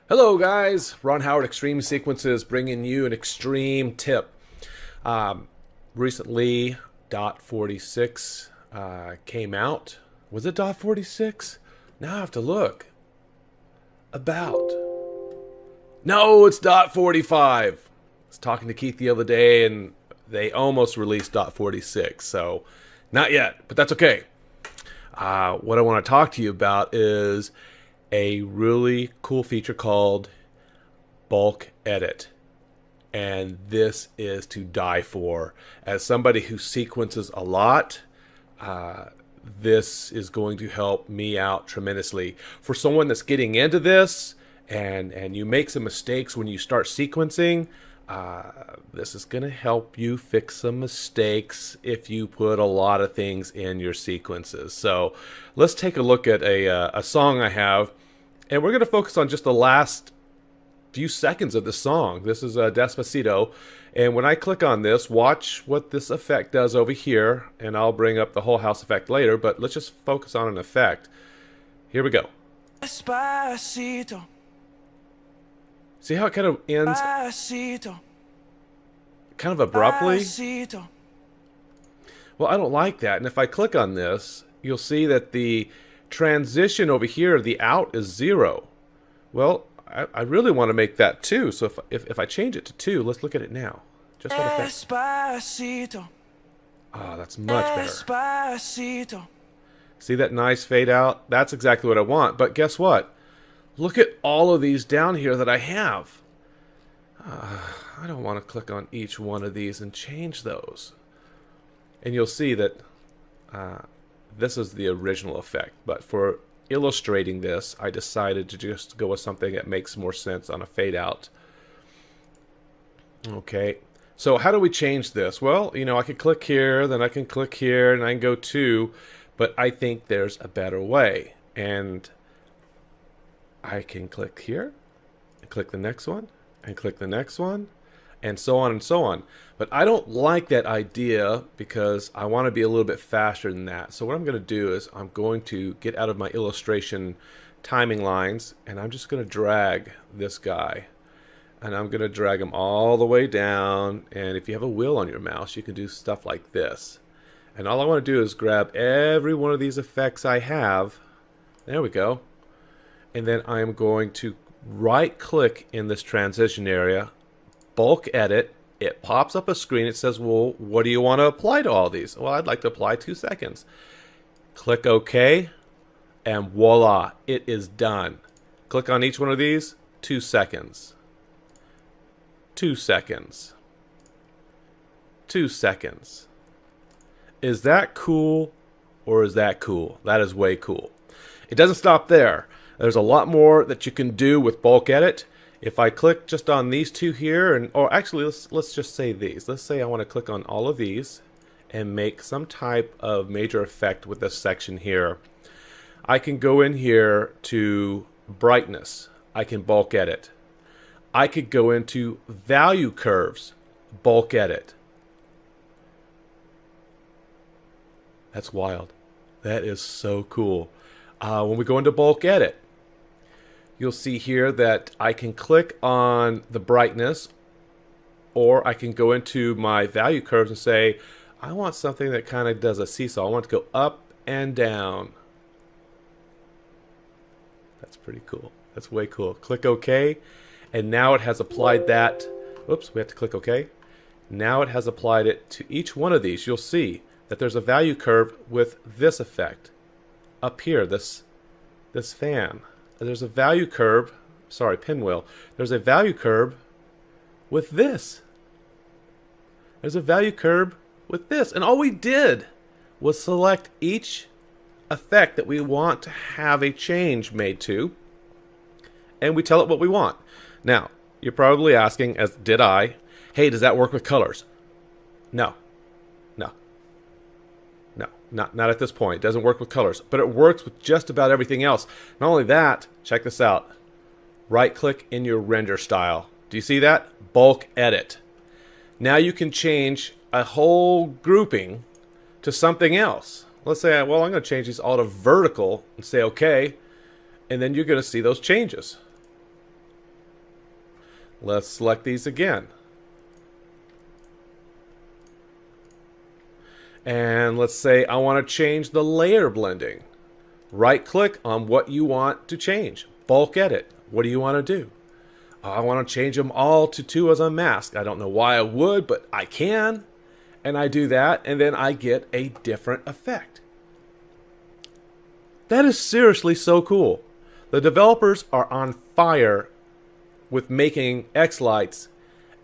Hello guys, Ron Howard Extreme Sequences bringing you an extreme tip. Recently, dot 46 came out. Was it dot 46? Now I have to look. About. No, it's dot 45. I was talking to Keith the other day and they almost released dot 46, so not yet, but that's okay. What I want to talk to you about is a really cool feature called bulk edit, and this is to die for. As somebody who sequences a lot, this is going to help me out tremendously. For someone that's getting into this and you make some mistakes when you start sequencing, this is going to help you fix some mistakes if you put a lot of things in your sequences. So let's take a look at a song I have, and we're going to focus on just the last few seconds of the song. This is Despacito, and when I click on this, watch what this effect does over here, and I'll bring up the whole house effect later, but let's just focus on an effect. Here we go. Despacito. See how it kind of ends kind of abruptly? Well, I don't like that. And if I click on this, you'll see that the transition over here, the out is 0. Well, I really want to make that 2. So if I change it to 2, let's look at it now. Just what effect. Oh, that's much better. See that nice fade out? That's exactly what I want. But guess what? Look at all of these down here that I have. I don't want to click on each one of these and change those. And you'll see that this is the original effect. But for illustrating this, I decided to just go with something that makes more sense on a fade out. Okay, so how do we change this? Well, you know, I could click here, then I can click here, and I can go 2. But I think there's a better way. And I can click here, and click the next one, and click the next one, and so on and so on. But I don't like that idea because I want to be a little bit faster than that. So what I'm going to do is I'm going to get out of my illustration timing lines, and I'm just going to drag this guy. And I'm going to drag him all the way down. And if you have a wheel on your mouse, you can do stuff like this. And all I want to do is grab every one of these effects I have. There we go. And then I'm going to right click in this transition area, bulk edit. It pops up a screen. It says, well, what do you want to apply to all these? Well, I'd like to apply 2 seconds. Click OK, and voila, it is done. Click on each one of these, 2 seconds. 2 seconds. 2 seconds. Is that cool or is that cool? That is way cool. It doesn't stop there. There's a lot more that you can do with bulk edit. If I click just on these 2 here, or actually let's just say these. Let's say I want to click on all of these and make some type of major effect with this section here. I can go in here to brightness. I can bulk edit. I could go into value curves, bulk edit. That's wild. That is so cool. When we go into bulk edit, you'll see here that I can click on the brightness, or I can go into my value curves and say, I want something that kind of does a seesaw. I want to go up and down. That's pretty cool. That's way cool. Click OK, and now it has applied that. Oops, we have to click OK. Now it has applied it to each one of these. You'll see that there's a value curve with this effect. Up here, this fan. There's a value curve, sorry, pinwheel. There's a value curve with this. There's a value curve with this. And all we did was select each effect that we want to have a change made to, and we tell it what we want. Now, you're probably asking, as did I, hey, does that work with colors? No. No, not at this point. It doesn't work with colors, but it works with just about everything else. Not only that, check this out. Right click in your render style. Do you see that? Bulk edit. Now you can change a whole grouping to something else. Let's say, well, I'm going to change these all to vertical and say OK, and then you're going to see those changes. Let's select these again. And let's say I want to change the layer blending. Right click on what you want to change. Bulk edit. What do you want to do? I want to change them all to 2 as a mask. I don't know why I would, but I can. And I do that, and then I get a different effect. That is seriously so cool. The developers are on fire with making xLights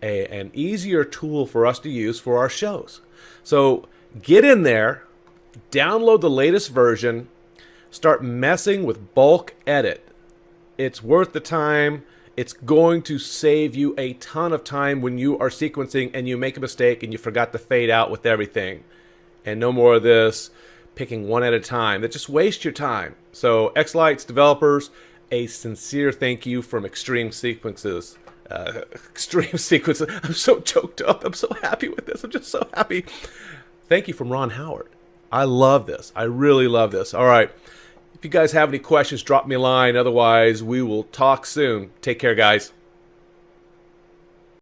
an easier tool for us to use for our shows. So get in there, download the latest version, start messing with bulk edit. It's worth the time. It's going to save you a ton of time when you are sequencing and you make a mistake and you forgot to fade out with everything. And no more of this picking one at a time. That just wastes your time. So xLights developers, a sincere thank you from xTreme Sequences. xTreme Sequences. I'm so choked up. I'm so happy with this. I'm just so happy. Thank you from Ron Howard. I love this. I really love this. All right. If you guys have any questions, drop me a line. Otherwise, we will talk soon. Take care, guys.